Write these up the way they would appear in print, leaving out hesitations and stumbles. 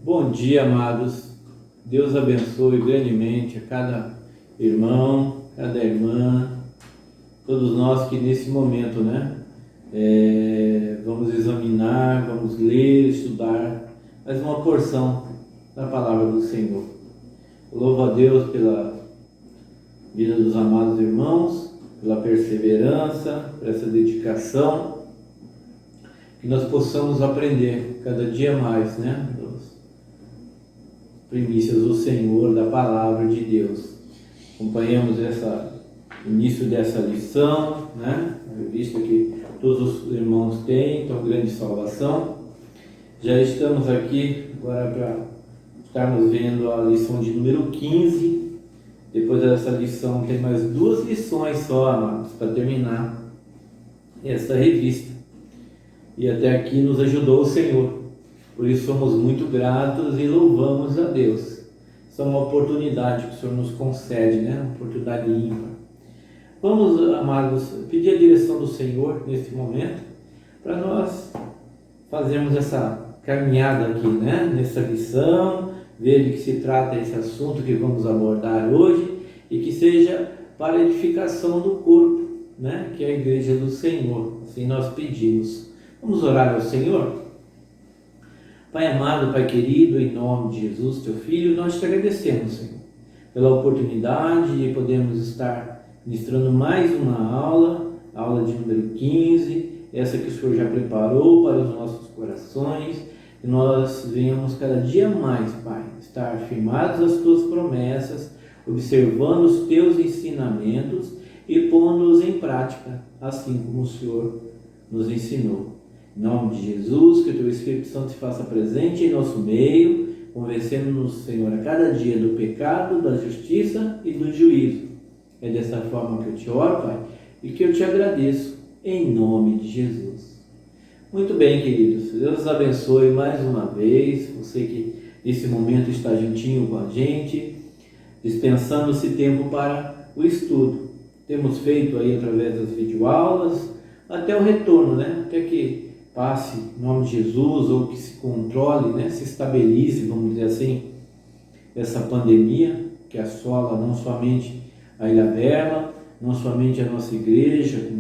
Bom dia, amados. Deus abençoe grandemente a cada irmão, cada irmã, todos nós que nesse momento, vamos examinar, vamos ler, estudar mais uma porção da palavra do Senhor. Eu louvo a Deus pela vida dos amados irmãos, pela perseverança, por essa dedicação, que nós possamos aprender cada dia mais, das primícias do Senhor, da palavra de Deus. Acompanhamos o início dessa lição, visto que todos os irmãos têm tão grande salvação. Já estamos aqui agora para estarmos vendo a lição de número 15. Depois dessa lição tem mais 2 lições só, amados, para terminar essa revista. E até aqui nos ajudou o Senhor. Por isso somos muito gratos e louvamos a Deus. Essa é uma oportunidade que o Senhor nos concede, uma oportunidade ímpar. Vamos, amados, pedir a direção do Senhor nesse momento, para nós fazermos essa caminhada aqui, nessa lição, ver de que se trata esse assunto que vamos abordar hoje, e que seja para a edificação do corpo, que é a igreja do Senhor. Assim nós pedimos. Vamos orar ao Senhor? Pai amado, Pai querido, em nome de Jesus, Teu Filho, nós te agradecemos, Senhor, pela oportunidade de podermos estar ministrando mais uma aula, a aula de número 15, essa que o Senhor já preparou para os nossos corações, e nós venhamos cada dia mais, Pai, estar firmados nas Tuas promessas, observando os Teus ensinamentos e pondo-os em prática, assim como o Senhor nos ensinou. Em nome de Jesus, que o Teu Espírito Santo se faça presente em nosso meio, convencendo-nos, Senhor, a cada dia do pecado, da justiça e do juízo. É dessa forma que eu te oro, Pai, e que eu te agradeço, em nome de Jesus. Muito bem, queridos, Deus os abençoe mais uma vez, você que nesse momento está juntinho com a gente, dispensando esse tempo para o estudo. Temos feito aí através das videoaulas, até o retorno, até que passe em nome de Jesus, ou que se controle, se estabilize, vamos dizer assim, essa pandemia que assola não somente a Ilhabela, não somente a nossa igreja,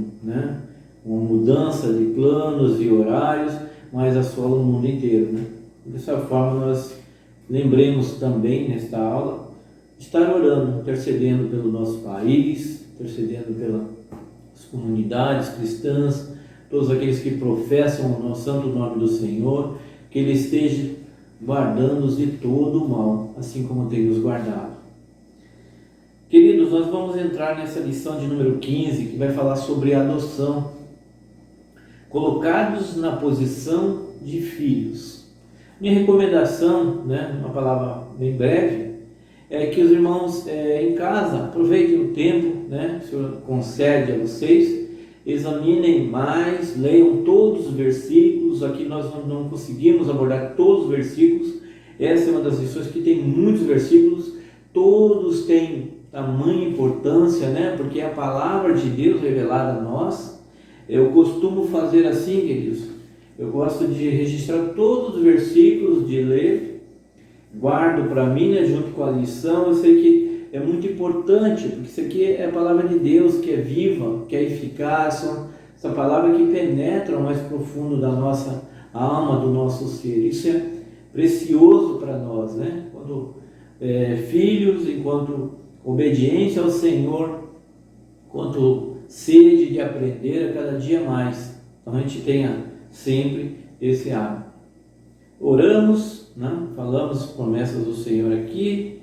uma mudança de planos e horários, mas assola o mundo inteiro. Dessa forma nós lembremos também nesta aula, estar orando, intercedendo pelo nosso país, intercedendo pelas comunidades cristãs, todos aqueles que professam o nosso santo nome do Senhor, que Ele esteja guardando-nos de todo o mal, assim como tem nos guardado. Queridos, nós vamos entrar nessa lição de número 15, que vai falar sobre a adoção. Colocados na posição de filhos. Minha recomendação, uma palavra bem breve, é que os irmãos em casa aproveitem o tempo, o Senhor concede a vocês, examinem mais, leiam todos os versículos. Aqui nós não conseguimos abordar todos os versículos, essa é uma das lições que tem muitos versículos, todos têm tamanha importância, porque é a palavra de Deus revelada a nós. Eu costumo fazer assim, queridos, eu gosto de registrar todos os versículos, de ler, guardo para mim, junto com a lição. Eu sei que é muito importante, porque isso aqui é a palavra de Deus, que é viva, que é eficaz, essa palavra que penetra o mais profundo da nossa alma, do nosso ser. Isso é precioso para nós, quando filhos, enquanto obediência ao Senhor, quanto sede de aprender a cada dia mais. Então a gente tenha sempre esse hábito. Oramos, falamos as promessas do Senhor aqui.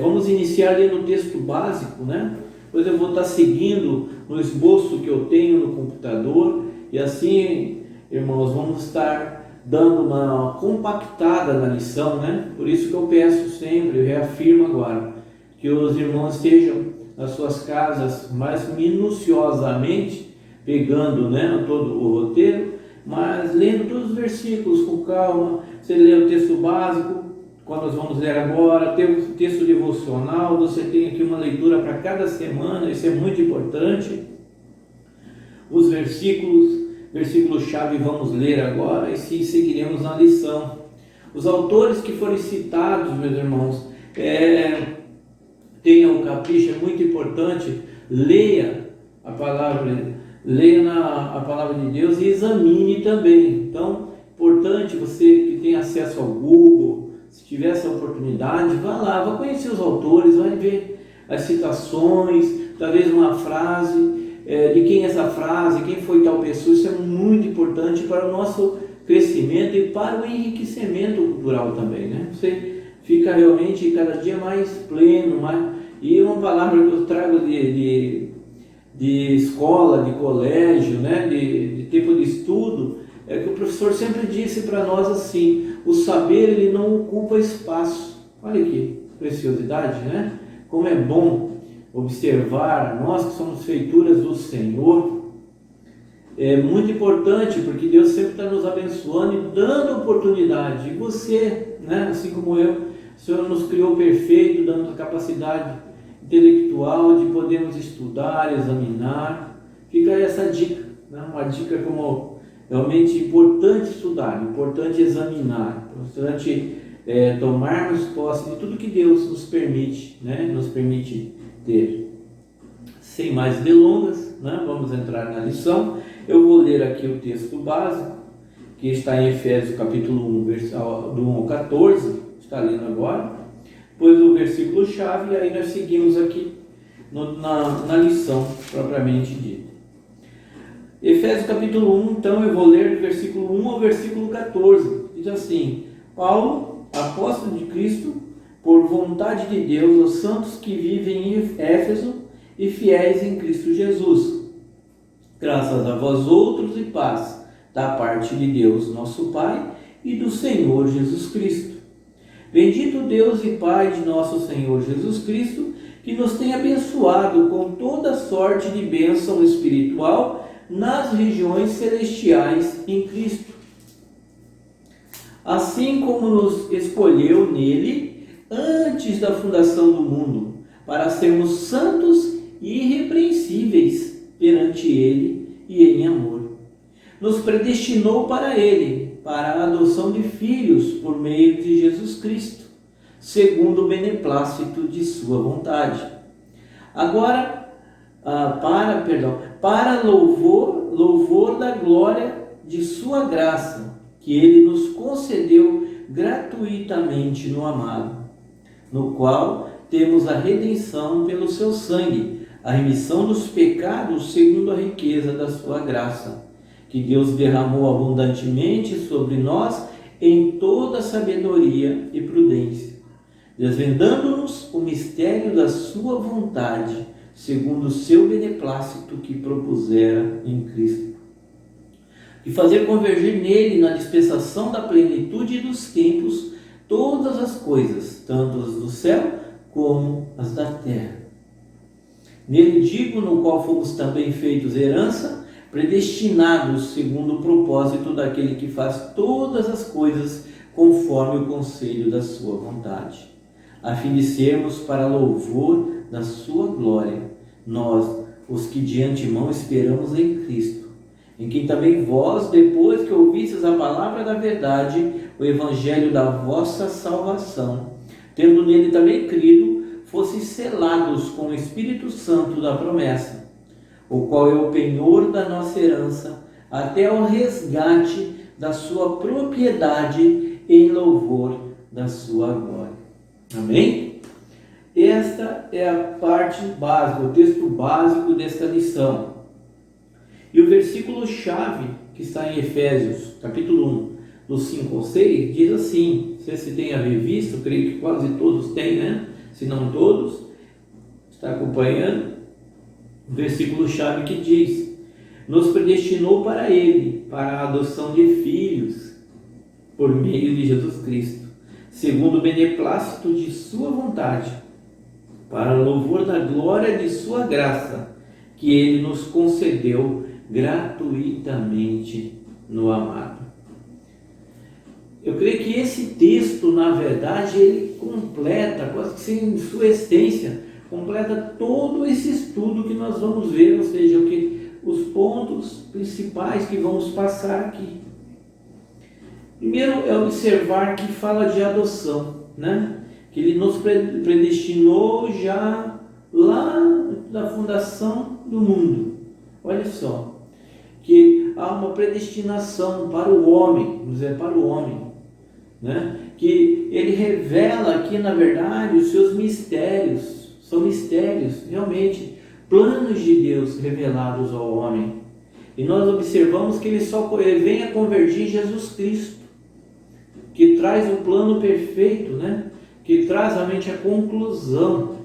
Vamos iniciar ali no texto básico, Depois eu vou estar seguindo no esboço que eu tenho no computador, e assim, irmãos, vamos estar dando uma compactada na lição, Por isso que eu peço sempre, eu reafirmo agora, que os irmãos estejam nas suas casas mais minuciosamente, pegando, todo o roteiro, mas lendo todos os versículos com calma. Você lê o texto básico, quando nós vamos ler agora, tem o texto devocional, você tem aqui uma leitura para cada semana, isso é muito importante. Os versículos-chave vamos ler agora, e seguiremos na lição. Os autores que forem citados, meus irmãos, tenham capricho, é muito importante, leia a palavra, a palavra de Deus e examine também. Então, importante você que tem acesso ao Google, se tiver essa oportunidade, vá lá, vá conhecer os autores, vai ver as citações, talvez uma frase, de quem é essa frase, quem foi tal pessoa. Isso é muito importante para o nosso crescimento e para o enriquecimento cultural também, né? Você fica realmente cada dia mais pleno, e uma palavra que eu trago de escola, de colégio, né? de tempo de estudo, é que o professor sempre disse para nós assim: o saber ele não ocupa espaço. Olha que preciosidade, né? Como é bom observar, nós que somos feituras do Senhor. É muito importante, porque Deus sempre está nos abençoando e dando oportunidade. E você, né, assim como eu, o Senhor nos criou perfeito, dando a capacidade intelectual de podermos estudar, examinar. Fica aí essa dica, né? Uma dica como realmente importante estudar, importante examinar, importante tomarmos posse de tudo que Deus nos permite, né? Nos permite ter. Sem mais delongas, né? Vamos entrar na lição. Eu vou ler aqui o texto básico, que está em Efésios capítulo 1, do 1 ao 14, está lendo agora, depois o versículo chave, e aí nós seguimos aqui na lição propriamente dita. Efésios capítulo 1, então eu vou ler do versículo 1 ao versículo 14, diz assim: Paulo, apóstolo de Cristo, por vontade de Deus, aos santos que vivem em Éfeso e fiéis em Cristo Jesus, graças a vós outros e paz, da parte de Deus nosso Pai e do Senhor Jesus Cristo. Bendito Deus e Pai de nosso Senhor Jesus Cristo, que nos tem abençoado com toda sorte de bênção espiritual nas regiões celestiais em Cristo. Assim como nos escolheu nele antes da fundação do mundo, para sermos santos e irrepreensíveis perante ele e em amor. Nos predestinou para ele, para a adoção de filhos por meio de Jesus Cristo, segundo o beneplácito de sua vontade. Agora, para louvor da glória de sua graça, que ele nos concedeu gratuitamente no amado, no qual temos a redenção pelo seu sangue, a remissão dos pecados segundo a riqueza da sua graça, que Deus derramou abundantemente sobre nós em toda sabedoria e prudência, desvendando-nos o mistério da sua vontade, segundo o seu beneplácito que propusera em Cristo, e fazer convergir nele, na dispensação da plenitude dos tempos, todas as coisas, tanto as do céu como as da terra. Nele digo, no qual fomos também feitos herança, predestinados segundo o propósito daquele que faz todas as coisas conforme o conselho da sua vontade, a fim de sermos para louvor da sua glória, nós, os que de antemão esperamos em Cristo, em quem também vós, depois que ouvistes a palavra da verdade, o evangelho da vossa salvação, tendo nele também crido, fossem selados com o Espírito Santo da promessa, o qual é o penhor da nossa herança, até o resgate da sua propriedade em louvor da sua glória. Amém? Esta é a parte básica, o texto básico desta lição. E o versículo-chave, que está em Efésios, capítulo 1, dos 5 ao 6, diz assim, não sei se tem a ver visto, creio que quase todos têm, né? Se não todos, está acompanhando, o versículo-chave que diz: nos predestinou para ele, para a adoção de filhos, por meio de Jesus Cristo, segundo o beneplácito de sua vontade, para louvor da glória de sua graça, que ele nos concedeu gratuitamente no amado. Eu creio que esse texto, na verdade, ele completa, quase que em sua essência, completa todo esse estudo que nós vamos ver, ou seja, os pontos principais que vamos passar aqui. Primeiro é observar que fala de adoção, né? Que Ele nos predestinou já lá da fundação do mundo. Olha só, que há uma predestinação para o homem, vamos dizer, para o homem, né? Que Ele revela aqui, na verdade, os seus mistérios, são mistérios, realmente, planos de Deus revelados ao homem. E nós observamos que Ele vem a convergir em Jesus Cristo, que traz um plano perfeito, né? Que traz realmente a conclusão,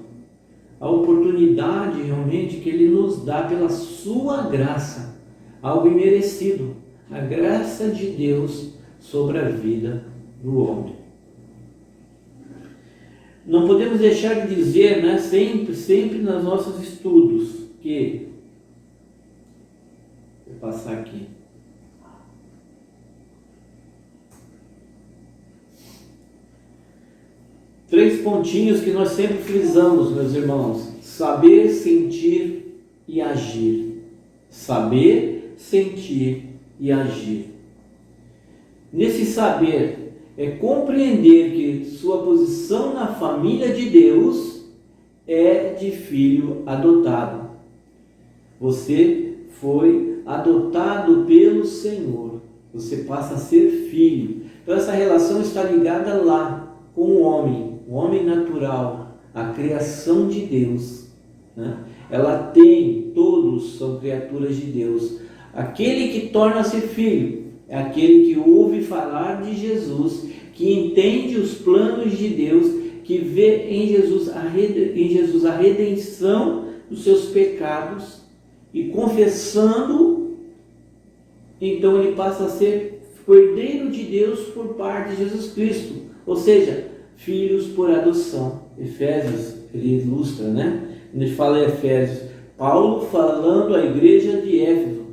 a oportunidade realmente que Ele nos dá pela sua graça, algo imerecido, a graça de Deus sobre a vida do homem. Não podemos deixar de dizer, né, sempre nos nossos estudos, que, vou passar aqui, três pontinhos que nós sempre frisamos, meus irmãos: saber, sentir e agir. Saber, sentir e agir. Nesse saber, é compreender que sua posição na família de Deus é de filho adotado. Você foi adotado pelo Senhor. Você passa a ser filho. Então essa relação está ligada lá com o homem natural, a criação de Deus, né? Ela tem, todos são criaturas de Deus. Aquele que torna-se filho é aquele que ouve falar de Jesus, que entende os planos de Deus, que vê em Jesus a redenção dos seus pecados, e confessando, então ele passa a ser cordeiro de Deus por parte de Jesus Cristo, ou seja, filhos por adoção. Efésios, ele ilustra, né? Quando ele fala em Efésios, Paulo falando à igreja de Éfeso,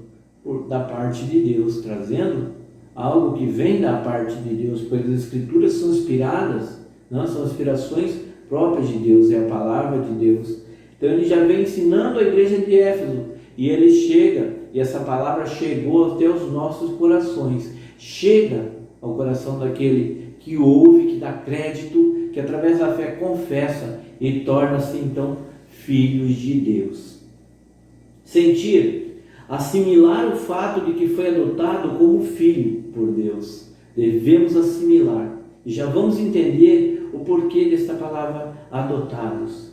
da parte de Deus, trazendo algo que vem da parte de Deus, pois as escrituras são inspiradas, não são inspirações próprias de Deus, é a palavra de Deus. Então ele já vem ensinando a igreja de Éfeso, e ele chega, e essa palavra chegou até os nossos corações, chega ao coração daquele que ouve, que dá crédito, que através da fé confessa e torna-se então filhos de Deus. Sentir, assimilar o fato de que foi adotado como filho por Deus. Devemos assimilar. E já vamos entender o porquê desta palavra adotados.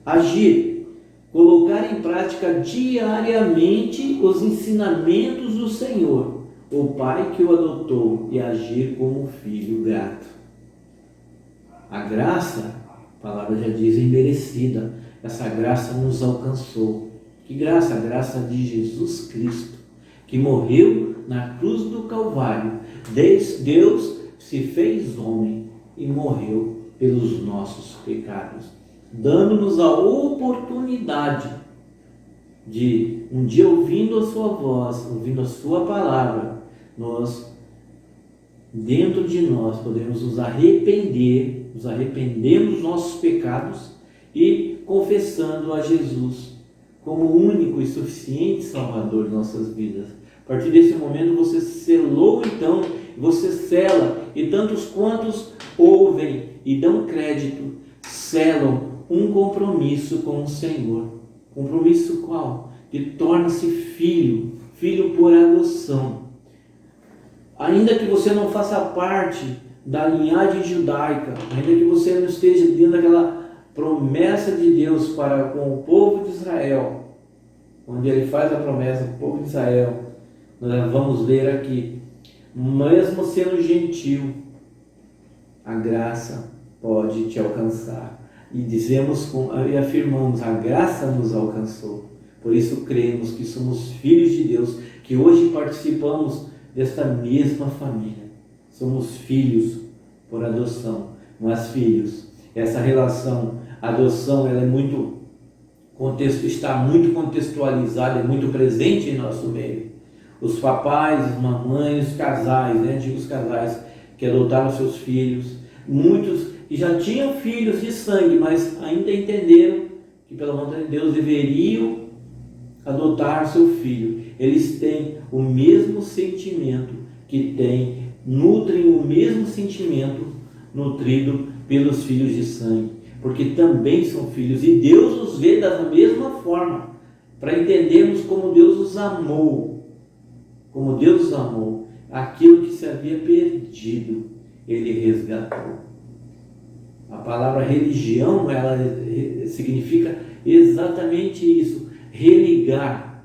Agir, colocar em prática diariamente os ensinamentos do Senhor, o Pai que o adotou, e agir como filho grato. A graça, a palavra já diz, é imerecida. Essa graça nos alcançou. Que graça? A graça de Jesus Cristo, que morreu na cruz do Calvário. Deus se fez homem e morreu pelos nossos pecados, dando-nos a oportunidade de, um dia ouvindo a sua voz, ouvindo a sua palavra, dentro de nós podemos nos arrepender dos nossos pecados e confessando a Jesus como o único e suficiente Salvador de nossas vidas. A partir desse momento você selou, então, você sela, e tantos quantos ouvem e dão crédito, selam um compromisso com o Senhor. Compromisso qual? Que torna-se filho por adoção. Ainda que você não faça parte da linhagem judaica, ainda que você não esteja dentro daquela promessa de Deus para com o povo de Israel, onde ele faz a promessa com o povo de Israel, nós vamos ver aqui, mesmo sendo gentil, a graça pode te alcançar. E e afirmamos, a graça nos alcançou. Por isso cremos que somos filhos de Deus, que hoje participamos desta mesma família. Somos filhos por adoção, mas filhos. Essa relação, adoção, ela está muito contextualizada, é muito presente em nosso meio. Os papais, as mamães, os casais, antigos casais que adotaram seus filhos, muitos que já tinham filhos de sangue, mas ainda entenderam que pela vontade de Deus deveriam adotar seu filho. Eles têm o mesmo sentimento que tem nutrem o mesmo sentimento nutrido pelos filhos de sangue, porque também são filhos, e Deus os vê da mesma forma, para entendermos como Deus os amou, aquilo que se havia perdido, Ele resgatou. A palavra religião, ela significa exatamente isso, religar,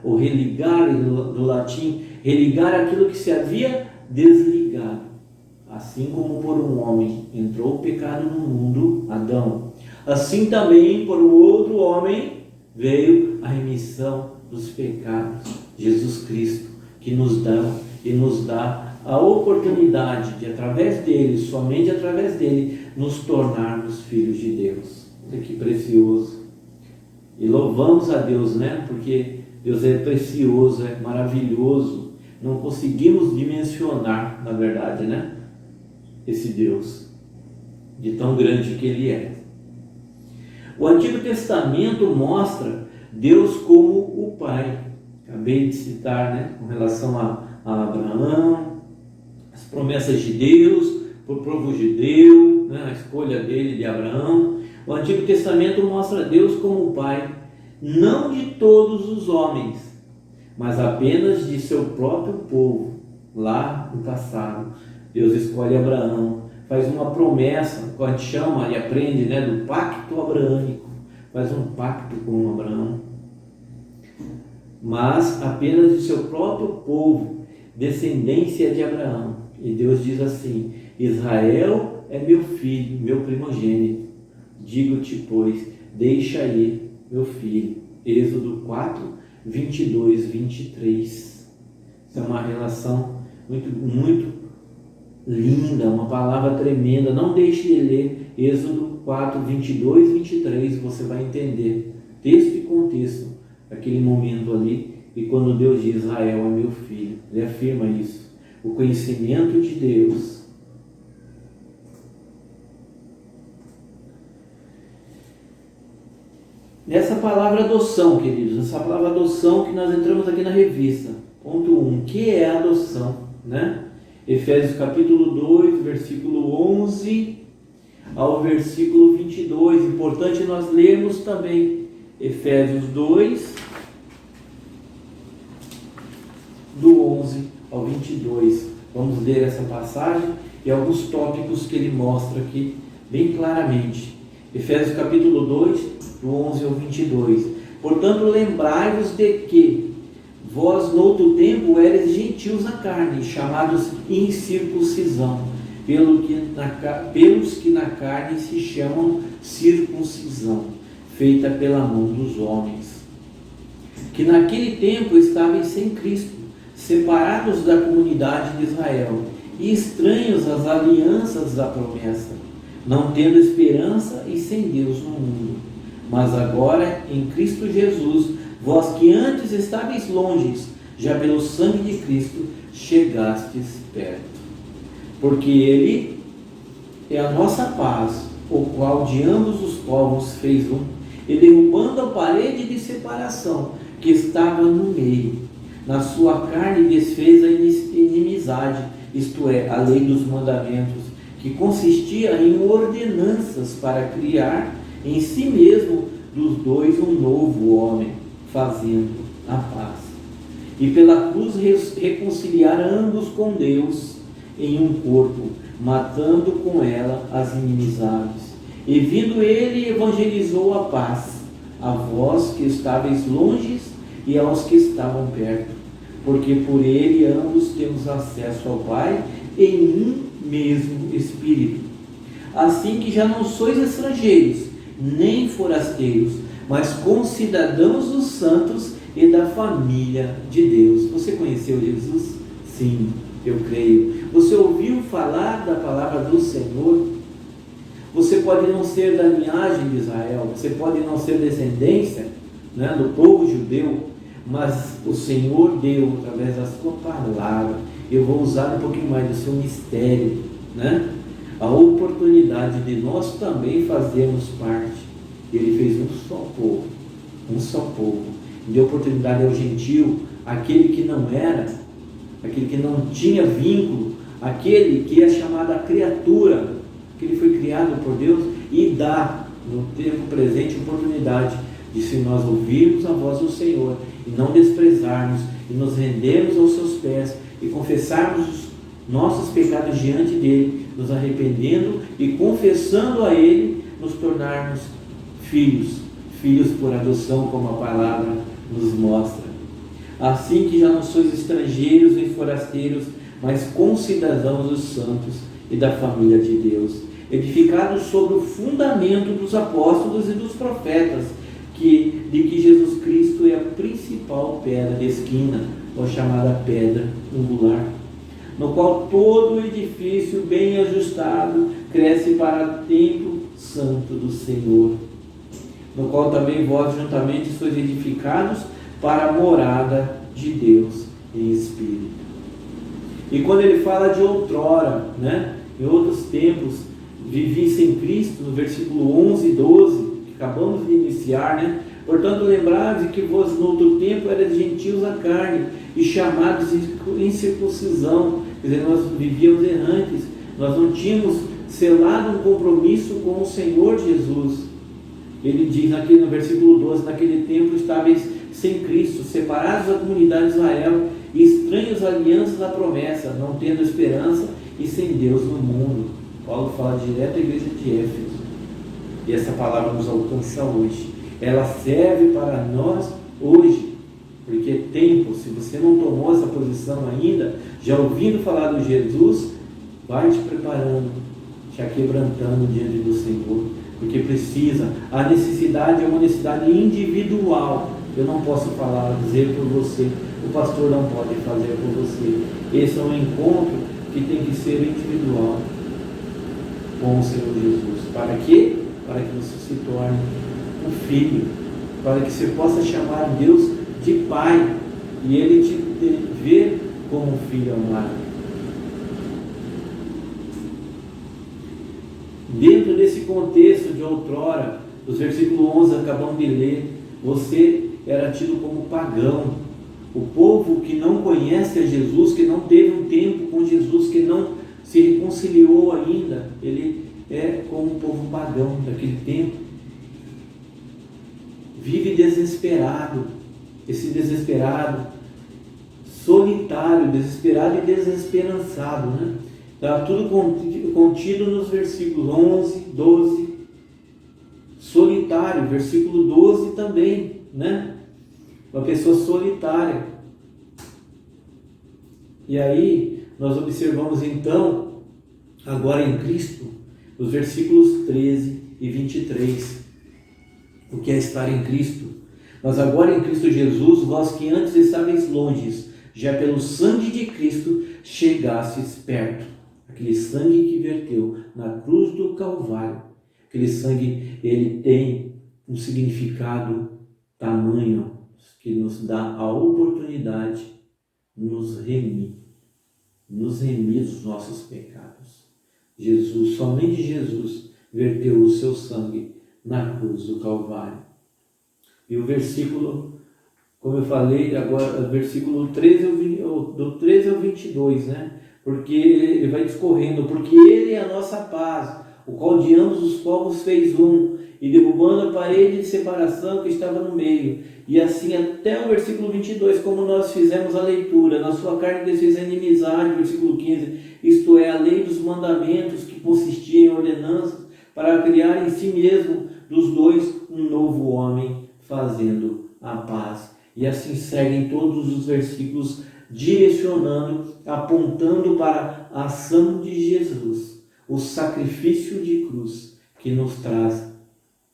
ou religar do latim, religar aquilo que se havia desligado. Assim como por um homem entrou o pecado no mundo, Adão, assim também por um outro homem veio a remissão dos pecados, Jesus Cristo, que nos dá a oportunidade de, através dele, somente através dele, nos tornarmos filhos de Deus. Olha que precioso. E louvamos a Deus, né? Porque Deus é precioso, é maravilhoso. Não conseguimos dimensionar, na verdade, né? Esse Deus, de tão grande que Ele é. O Antigo Testamento mostra Deus como o Pai. Acabei de citar, né? Com relação a Abraão, as promessas de Deus, para o povo judeu, né? A escolha dele de Abraão. O Antigo Testamento mostra Deus como o Pai, não de todos os homens, mas apenas de seu próprio povo. Lá no passado, Deus escolhe Abraão, faz uma promessa, quando a gente chama e aprende, né, do pacto abraâmico, faz um pacto com Abraão, mas apenas de seu próprio povo, descendência de Abraão. E Deus diz assim: Israel é meu filho, meu primogênito. Digo-te, pois, deixa ir meu filho. Êxodo 4, 22, 23. Isso é uma relação muito linda, uma palavra tremenda. Não deixe de ler Êxodo 4, 22, 23. Você vai entender texto e contexto aquele momento ali. E quando Deus diz Israel é meu filho, Ele afirma isso. O conhecimento de Deus. Nessa palavra adoção, queridos, essa palavra adoção que nós entramos aqui na revista, ponto 1, que é a adoção, né? Efésios capítulo 2, versículo 11 ao versículo 22, importante nós lermos também Efésios 2, do 11 ao 22, vamos ler essa passagem e alguns tópicos que ele mostra aqui bem claramente. Efésios capítulo 2, do 11 ao 22. Portanto, lembrai-vos de que vós, noutro tempo, eres gentios na carne, chamados incircuncisão, pelos que na carne se chamam circuncisão, feita pela mão dos homens, que naquele tempo estavam sem Cristo, separados da comunidade de Israel e estranhos às alianças da promessa, não tendo esperança e sem Deus no mundo. Mas agora, em Cristo Jesus, vós que antes estáveis longes, já pelo sangue de Cristo chegastes perto. Porque Ele é a nossa paz, o qual de ambos os povos fez um, e derrubando a parede de separação que estava no meio, na sua carne desfez a inimizade, isto é, a lei dos mandamentos, que consistia em ordenanças para criar em si mesmo dos dois um novo homem, fazendo a paz. E pela cruz reconciliar ambos com Deus em um corpo, matando com ela as inimizades. E vindo ele, evangelizou a paz, a vós que estáveis longe e aos que estavam perto, porque por ele ambos temos acesso ao Pai em um mesmo Espírito. Assim que já não sois estrangeiros, nem forasteiros, mas concidadãos dos santos e da família de Deus. Você conheceu Jesus? Sim, eu creio. Você ouviu falar da palavra do Senhor? Você pode não ser da linhagem de Israel, você pode não ser descendência, né, do povo judeu, mas o Senhor deu, através da sua palavra, eu vou usar um pouquinho mais do seu mistério, né, a oportunidade de nós também fazermos parte. Ele fez um só povo, deu oportunidade ao gentio, aquele que não era aquele que não tinha vínculo, aquele que é chamado a criatura, que ele foi criado por Deus, e dá no tempo presente oportunidade de, se nós ouvirmos a voz do Senhor e não desprezarmos e nos rendermos aos seus pés e confessarmos os nossos pecados diante dele, nos arrependendo e confessando a ele, nos tornarmos filhos por adoção, como a palavra nos mostra. Assim que já não sois estrangeiros nem forasteiros, mas concidadãos dos santos e da família de Deus, edificados sobre o fundamento dos apóstolos e dos profetas, de que Jesus Cristo é a principal pedra de esquina, ou chamada pedra angular, no qual todo o edifício bem ajustado cresce para o templo santo do Senhor, no qual também vós juntamente sois edificados para a morada de Deus em Espírito. E quando ele fala de outrora, em outros tempos, vivi sem Cristo, no versículo 11 e 12, que acabamos de iniciar, portanto lembrai-vos que vós no outro tempo eras gentios à carne e chamados em circuncisão, quer dizer, nós vivíamos errantes, nós não tínhamos selado um compromisso com o Senhor Jesus. Ele diz aqui no versículo 12, naquele tempo estáveis sem Cristo, separados da comunidade de Israel e estranhos à aliança da promessa, não tendo esperança e sem Deus no mundo. Paulo fala direto à igreja de Éfeso, e essa palavra nos alcança hoje. Ela serve para nós hoje, porque é tempo. Se você não tomou essa posição ainda, já ouvindo falar do Jesus, vai te preparando, te aquebrantando diante do Senhor, porque precisa. A necessidade é uma necessidade individual. Eu não posso dizer por você, o pastor não pode fazer por você. Esse é um encontro que tem que ser individual com o Senhor Jesus. Para quê? Para que você se torne um filho, para que você possa chamar Deus de Pai e Ele te ver como um filho amado. Dentro desse contexto de outrora, os versículos 11 acabamos de ler, você era tido como pagão, o povo que não conhece a Jesus, que não teve um tempo com Jesus, que não se reconciliou ainda. Ele é como um povo pagão daquele tempo, vive desesperado, esse desesperado, solitário, desesperado e desesperançado, Está tudo contido nos versículos 11, 12, solitário, versículo 12 também, Uma pessoa solitária. E aí, nós observamos então, agora em Cristo, os versículos 13 e 23. O que é estar em Cristo? Mas agora em Cristo Jesus, vós que antes estáveis longe, já pelo sangue de Cristo chegastes perto. Aquele sangue que verteu na cruz do Calvário. Aquele sangue, ele tem um significado tamanho, que nos dá a oportunidade de nos remir dos nossos pecados. Jesus, somente Jesus, verteu o seu sangue na cruz do Calvário. E o versículo, como eu falei agora, versículo 13, do 13 ao 22, Porque ele vai discorrendo, porque ele é a nossa paz, o qual de ambos os povos fez um, e derrubando a parede de separação que estava no meio. E assim até o versículo 22, como nós fizemos a leitura, na sua carne desfez a inimizade, versículo 15, isto é, a lei dos mandamentos que consistia em ordenanças, para criar em si mesmo dos dois um novo homem, fazendo a paz. E assim seguem todos os versículos, direcionando, apontando para a ação de Jesus, o sacrifício de cruz, que nos traz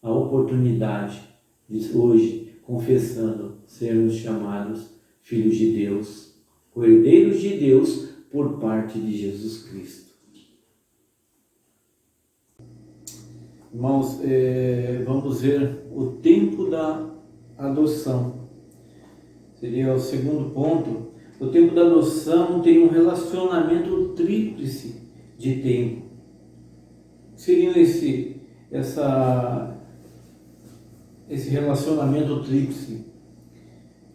a oportunidade de hoje, confessando, sermos chamados filhos de Deus, herdeiros de Deus por parte de Jesus Cristo. Irmãos, vamos ver o tempo da adoção. Seria o segundo ponto. O tempo da adoção tem um relacionamento tríplice de tempo. Seria esse relacionamento tríplice,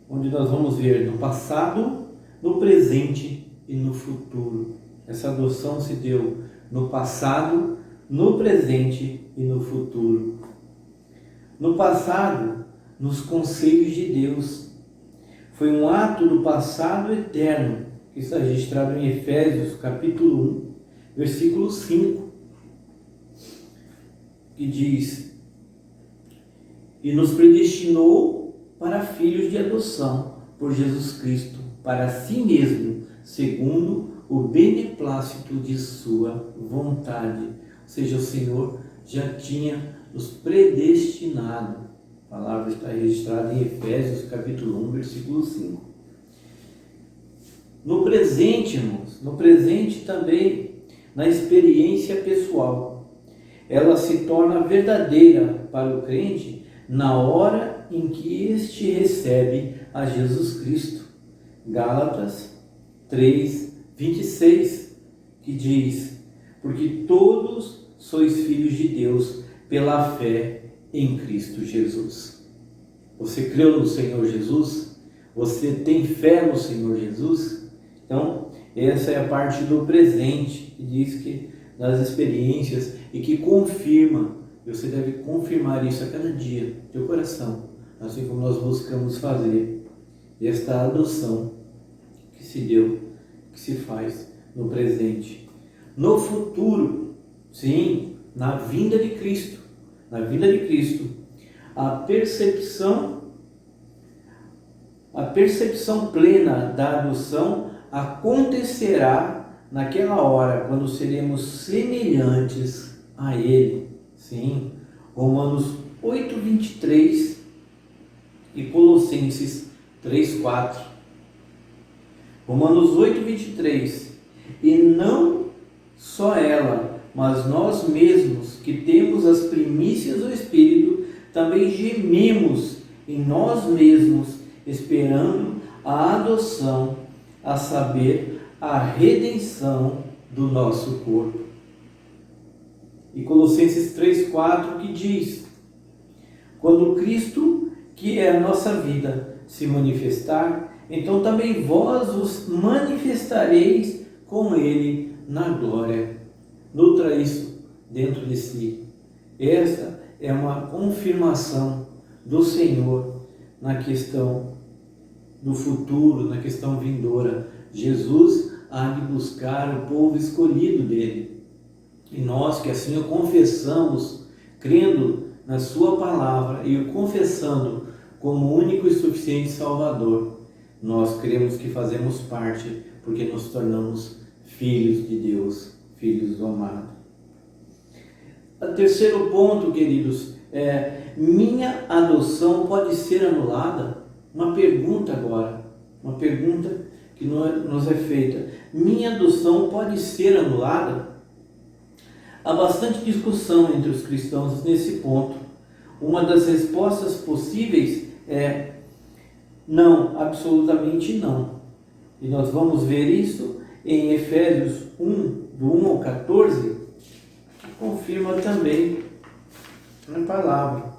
onde nós vamos ver no passado, no presente e no futuro. Essa adoção se deu no passado, no presente e no futuro. No passado, nos conselhos de Deus. Foi um ato do passado eterno, que está registrado em Efésios, capítulo 1, versículo 5, que diz: e nos predestinou para filhos de adoção por Jesus Cristo, para si mesmo, segundo o beneplácito de sua vontade. Ou seja, o Senhor já tinha nos predestinado. A palavra está registrada em Efésios capítulo 1, versículo 5. No presente, irmãos, no presente também, na experiência pessoal, ela se torna verdadeira para o crente na hora em que este recebe a Jesus Cristo. Gálatas 3, 26, que diz: porque todos sois filhos de Deus pela fé em Cristo Jesus. Você creu no Senhor Jesus? Você tem fé no Senhor Jesus? Então, essa é a parte do presente, que diz que das experiências e que confirma, você deve confirmar isso a cada dia, teu coração, assim como nós buscamos fazer esta adoção que se deu, que se faz no presente. No futuro, sim, na vinda de Cristo, a percepção plena da adoção acontecerá naquela hora, quando seremos semelhantes a Ele. Sim, Romanos 8, 23 e Colossenses 3, 4. Romanos 8, 23. E não só ela, mas nós mesmos, que temos as primícias do Espírito, também gememos em nós mesmos, esperando a adoção, a saber, a redenção do nosso corpo. E Colossenses 3,4 que diz: quando Cristo, que é a nossa vida, se manifestar, então também vós os manifestareis com Ele na glória. Nutra isso dentro de si. Esta é uma confirmação do Senhor na questão do futuro, na questão vindoura. Jesus há de buscar o povo escolhido dele. E nós que assim o confessamos, crendo na sua palavra e o confessando como único e suficiente Salvador, nós cremos que fazemos parte, porque nos tornamos filhos de Deus, filhos do amado. O terceiro ponto, queridos, minha adoção pode ser anulada? Uma pergunta agora, uma pergunta que nos é feita. Minha adoção pode ser anulada? Há bastante discussão entre os cristãos nesse ponto. Uma das respostas possíveis é não, absolutamente não. E nós vamos ver isso em Efésios 1, do 1 ao 14, que confirma também na palavra.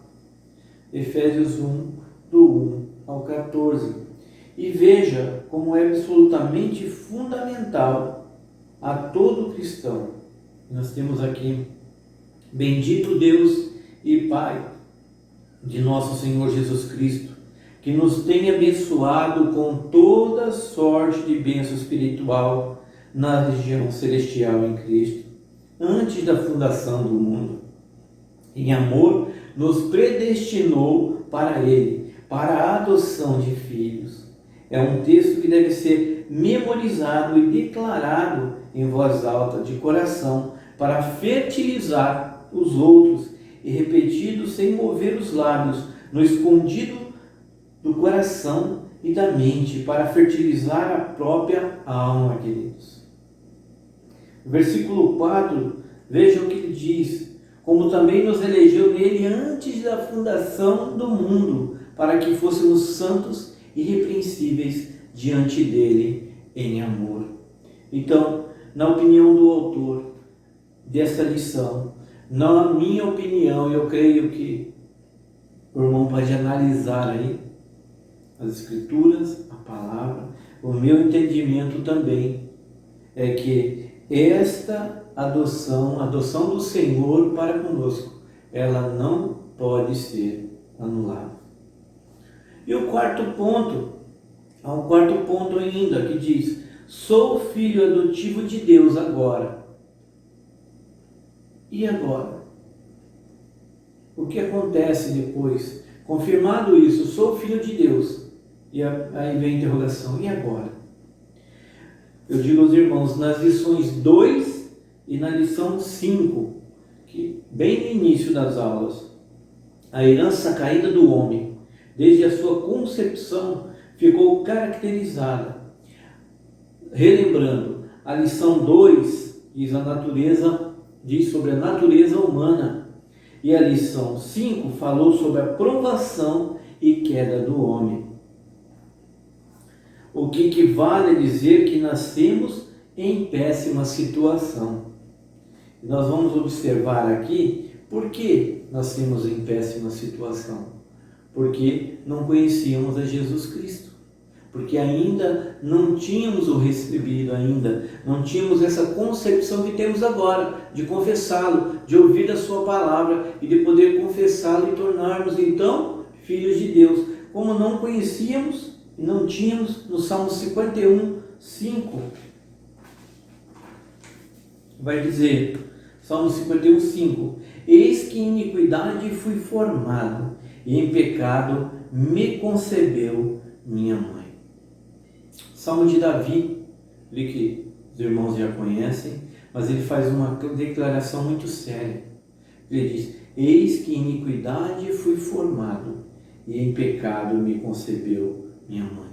Efésios 1, do 1 ao 14. E veja como é absolutamente fundamental a todo cristão. Nós temos aqui: bendito Deus e Pai de nosso Senhor Jesus Cristo, que nos tem abençoado com toda sorte de bênção espiritual na região celestial em Cristo, antes da fundação do mundo. Em amor, nos predestinou para Ele, para a adoção de filhos. É um texto que deve ser memorizado e declarado em voz alta, de coração, para fertilizar os outros e repetido sem mover os lábios, no escondido do coração e da mente, para fertilizar a própria alma, queridos. Versículo 4, veja o que ele diz: como também nos elegeu nele antes da fundação do mundo, para que fôssemos santos e irrepreensíveis diante dele em amor. Então, na opinião do autor dessa lição, na minha opinião, eu creio que o irmão pode analisar aí as escrituras, a palavra, o meu entendimento também, é que esta adoção, a adoção do Senhor para conosco, ela não pode ser anulada. E o quarto ponto, há um quarto ponto ainda que diz: sou filho adotivo de Deus agora. E agora? O que acontece depois? Confirmado isso, sou filho de Deus. E aí vem a interrogação: e agora? Eu digo aos irmãos, nas lições 2 e na lição 5, que bem no início das aulas, a herança caída do homem, desde a sua concepção, ficou caracterizada. Relembrando, a lição 2 diz sobre a natureza humana, e a lição 5 falou sobre a provação e queda do homem. O que equivale a dizer que nascemos em péssima situação. Nós vamos observar aqui por que nascemos em péssima situação. Porque não conhecíamos a Jesus Cristo. Porque ainda não tínhamos o recebido, não tínhamos essa concepção que temos agora, de confessá-lo, de ouvir a sua palavra e de poder confessá-lo e tornarmos então filhos de Deus. Como não conhecíamos, não tínhamos, no Salmo 51, 5, vai dizer, Salmo 51, 5, eis que em iniquidade fui formado, e em pecado me concebeu minha mãe. Salmo de Davi, que os irmãos já conhecem, mas ele faz uma declaração muito séria. Ele diz: eis que em iniquidade fui formado, e em pecado me concebeu minha mãe.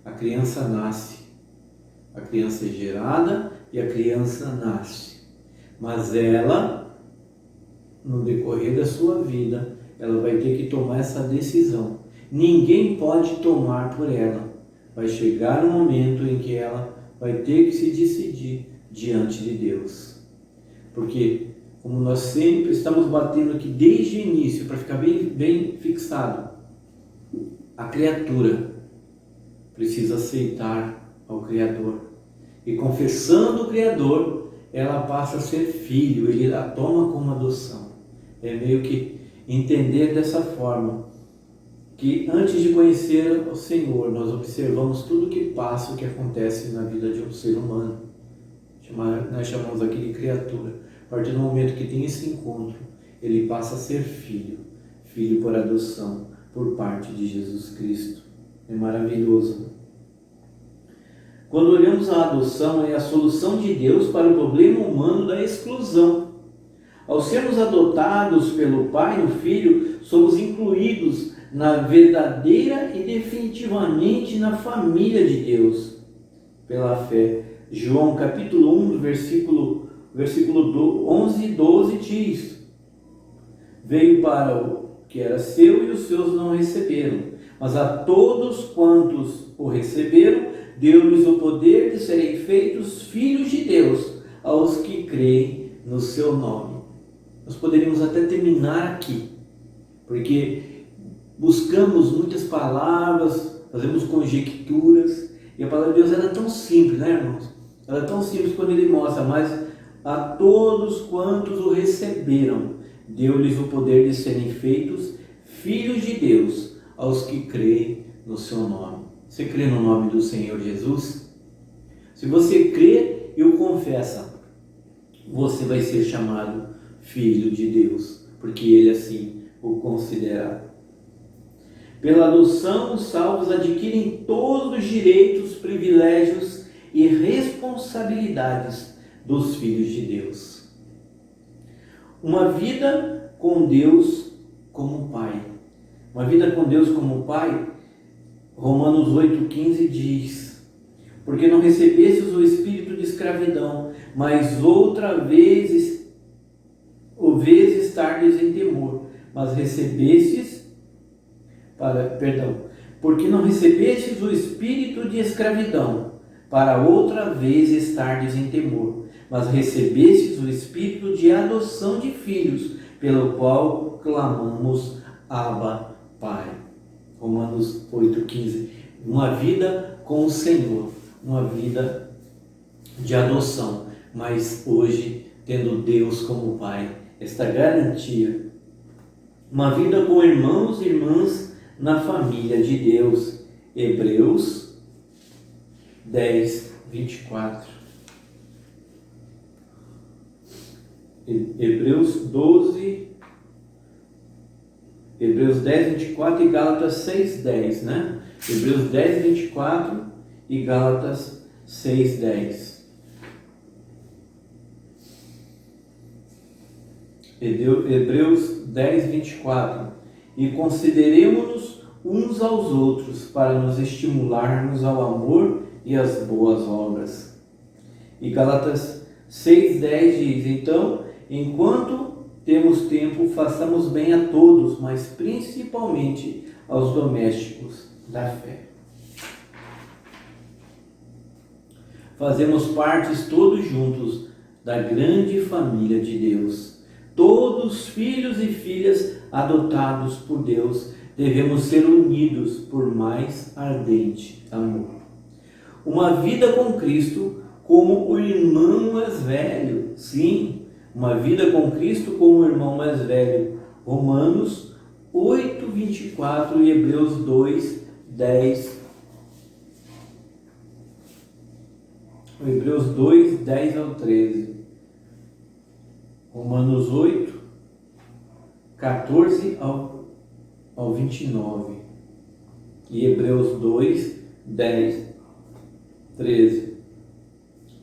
A criança nasce, a criança é gerada e a criança nasce. Mas ela, no decorrer da sua vida, ela vai ter que tomar essa decisão. Ninguém pode tomar por ela. Vai chegar um momento em que ela vai ter que se decidir diante de Deus. Porque, como nós sempre estamos batendo aqui desde o início, para ficar bem fixado, a criatura precisa aceitar ao Criador. E confessando o Criador, ela passa a ser filho, ele a toma como adoção. É meio que entender dessa forma, que antes de conhecer o Senhor, nós observamos tudo que passa, o que acontece na vida de um ser humano. Nós chamamos aqui de criatura. A partir do momento que tem esse encontro, ele passa a ser filho, filho por adoção, por parte de Jesus Cristo. É maravilhoso. Quando olhamos a adoção, é a solução de Deus para o problema humano da exclusão. Ao sermos adotados pelo Pai no Filho, somos incluídos na verdadeira e definitivamente na família de Deus, pela fé. João capítulo 1, versículo 11 e 12 diz: veio para o que era seu e os seus não receberam, mas a todos quantos o receberam, deu-lhes o poder de serem feitos filhos de Deus, aos que creem no seu nome. Nós poderíamos até terminar aqui, porque buscamos muitas palavras, fazemos conjecturas, e a palavra de Deus era tão simples, né, irmãos? Ela é tão simples quando ele mostra, mas a todos quantos o receberam, deu-lhes o poder de serem feitos filhos de Deus, aos que creem no seu nome. Você crê no nome do Senhor Jesus? Se você crê e o confessa, você vai ser chamado filho de Deus, porque ele assim o considera. Pela adoção, os salvos adquirem todos os direitos, privilégios e responsabilidades dos filhos de Deus. Uma vida com Deus como Pai. Uma vida com Deus como Pai, Romanos 8,15 diz: porque não recebestes o espírito de escravidão, mas outra vez estardes em temor, mas porque não recebestes o espírito de escravidão, para outra vez estardes em temor, mas recebestes o espírito de adoção de filhos, pelo qual clamamos Abba, Pai. Romanos 8,15. Uma vida com o Senhor, uma vida de adoção, mas hoje tendo Deus como Pai, esta garantia. Uma vida com irmãos e irmãs na família de Deus. Hebreus 10, 24. Hebreus 10, 24 e Gálatas 6, 10, né? Hebreus 10, 24 e Gálatas 6, 10. Hebreus 10, 24. E consideremo-nos uns aos outros para nos estimularmos ao amor e às boas obras. E Gálatas 6, 10 diz: então, enquanto temos tempo, façamos bem a todos, mas principalmente aos domésticos da fé. Fazemos partes todos juntos da grande família de Deus. Todos filhos e filhas adotados por Deus devemos ser unidos por mais ardente amor. Uma vida com Cristo como o irmão mais velho. Sim, uma vida com Cristo como o irmão mais velho. Romanos 8, 24 e Hebreus 2, 10. Hebreus 2, 10 ao 13. Romanos 8, 14 ao 29. E Hebreus 2, 10, 13.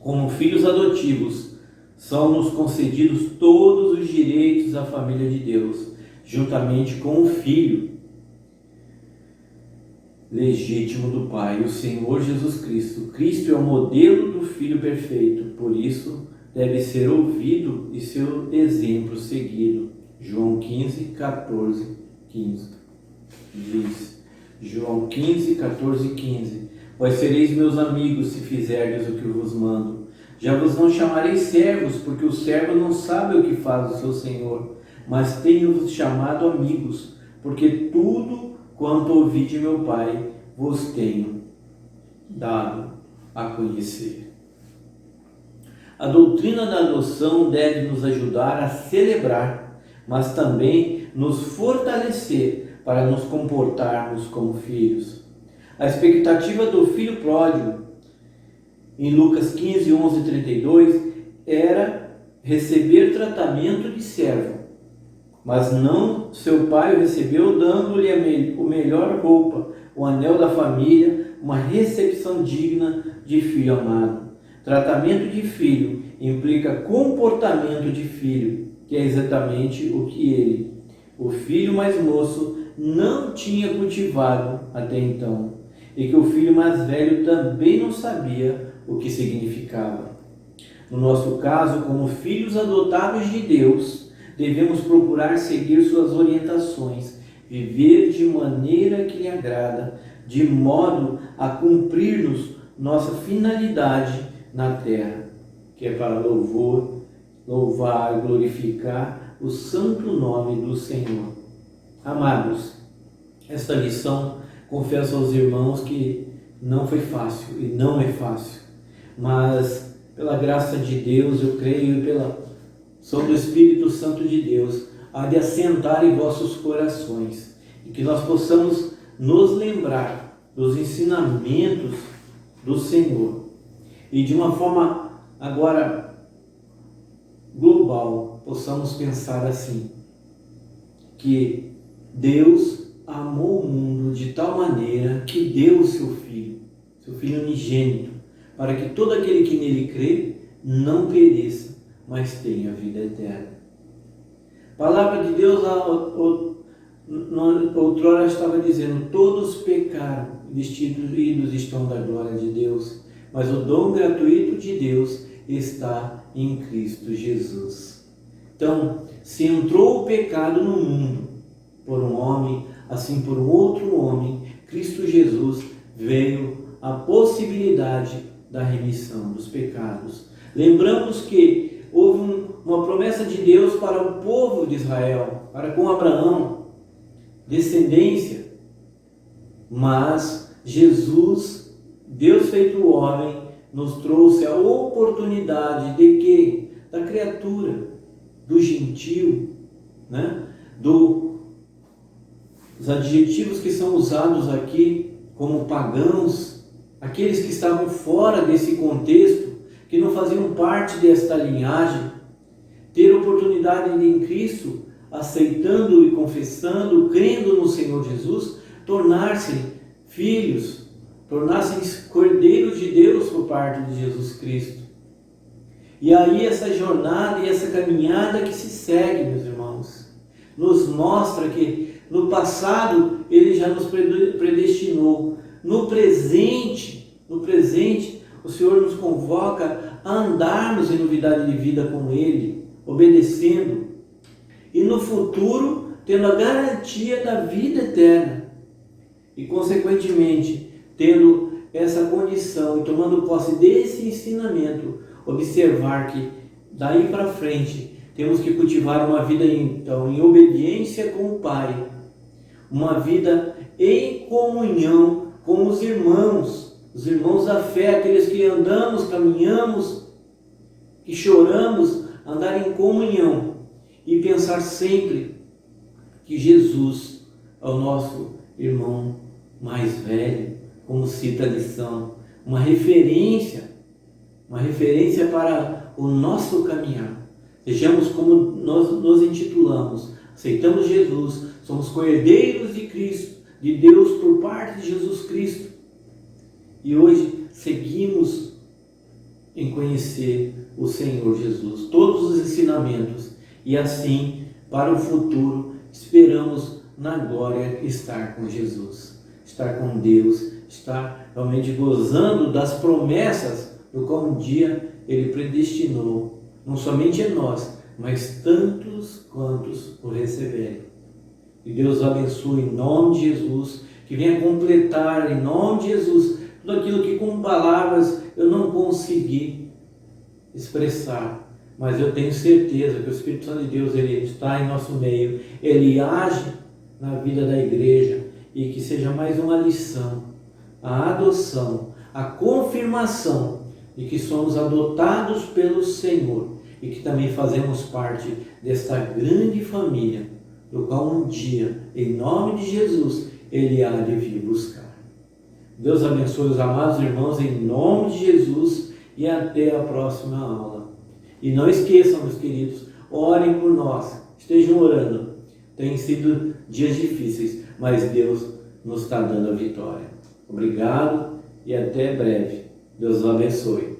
Como filhos adotivos, são-nos concedidos todos os direitos à família de Deus, juntamente com o Filho legítimo do Pai, o Senhor Jesus Cristo. Cristo é o modelo do Filho perfeito, por isso deve ser ouvido e seu exemplo seguido. João 15, 14, 15. Diz, João 15, 14 e 15. Vós sereis meus amigos se fizerdes o que vos mando. Já vos não chamarei servos, porque o servo não sabe o que faz o seu senhor, mas tenho-vos chamado amigos, porque tudo quanto ouvi de meu Pai vos tenho dado a conhecer. A doutrina da adoção deve nos ajudar a celebrar, mas também nos fortalecer para nos comportarmos como filhos. A expectativa do filho pródigo, em Lucas 15, 11 e 32, era receber tratamento de servo, mas não seu pai o recebeu dando-lhe a melhor roupa, o anel da família, uma recepção digna de filho amado. Tratamento de filho implica comportamento de filho, que é exatamente o que ele, o filho mais moço, não tinha cultivado até então, e que o filho mais velho também não sabia o que significava. No nosso caso, como filhos adotados de Deus, devemos procurar seguir suas orientações, viver de maneira que lhe agrada, de modo a cumprir-nos nossa finalidade na terra, que é para louvar e glorificar o santo nome do Senhor. Amados, esta lição, confesso aos irmãos que não foi fácil e não é fácil, mas pela graça de Deus, eu creio, e pela ação do Espírito Santo de Deus, há de assentar em vossos corações, e que nós possamos nos lembrar dos ensinamentos do Senhor, e de uma forma agora global, possamos pensar assim, que Deus amou o mundo de tal maneira que deu o seu Filho unigênito, para que todo aquele que nele crê não pereça, mas tenha vida eterna. A palavra de Deus, outrora estava dizendo, todos pecaram, destituídos estão da glória de Deus, mas o dom gratuito de Deus está em Cristo Jesus. Então, se entrou o pecado no mundo por um homem, assim por um outro homem, Cristo Jesus veio a possibilidade da remissão dos pecados. Lembramos que houve uma promessa de Deus para o povo de Israel, para com Abraão, descendência, mas Jesus, Deus feito homem, nos trouxe a oportunidade de que da criatura, do gentio, né? Dos adjetivos que são usados aqui como pagãos, aqueles que estavam fora desse contexto, que não faziam parte desta linhagem, ter oportunidade de, em Cristo, aceitando e confessando, crendo no Senhor Jesus, tornar-se filhos, tornassem cordeiros de Deus por parte de Jesus Cristo. E aí essa jornada e essa caminhada que se segue, meus irmãos, nos mostra que no passado Ele já nos predestinou. No presente, o Senhor nos convoca a andarmos em novidade de vida com Ele, obedecendo. E no futuro, tendo a garantia da vida eterna. E consequentemente, tendo essa condição e tomando posse desse ensinamento, observar que daí para frente temos que cultivar uma vida então em obediência com o Pai, uma vida em comunhão com os irmãos da fé, aqueles que andamos, caminhamos, que choramos, andar em comunhão e pensar sempre que Jesus é o nosso irmão mais velho, como cita a lição, uma referência para o nosso caminhar. Sejamos como nós nos intitulamos, aceitamos Jesus, somos cordeiros de Cristo, de Deus por parte de Jesus Cristo. E hoje seguimos em conhecer o Senhor Jesus, todos os ensinamentos, e assim, para o futuro, esperamos na glória estar com Jesus, estar com Deus, estar realmente gozando das promessas do qual um dia Ele predestinou, não somente a nós, mas tantos quantos o receberem. Que Deus abençoe em nome de Jesus, que venha completar em nome de Jesus tudo aquilo que com palavras eu não consegui expressar, mas eu tenho certeza que o Espírito Santo de Deus ele está em nosso meio, Ele age na vida da igreja, e que seja mais uma lição, a adoção, a confirmação de que somos adotados pelo Senhor e que também fazemos parte desta grande família, do qual um dia, em nome de Jesus, Ele há de vir buscar. Deus abençoe os amados irmãos em nome de Jesus e até a próxima aula. E não esqueçam, meus queridos, orem por nós, estejam orando. Tem sido dias difíceis, mas Deus nos está dando a vitória. Obrigado e até breve. Deus os abençoe.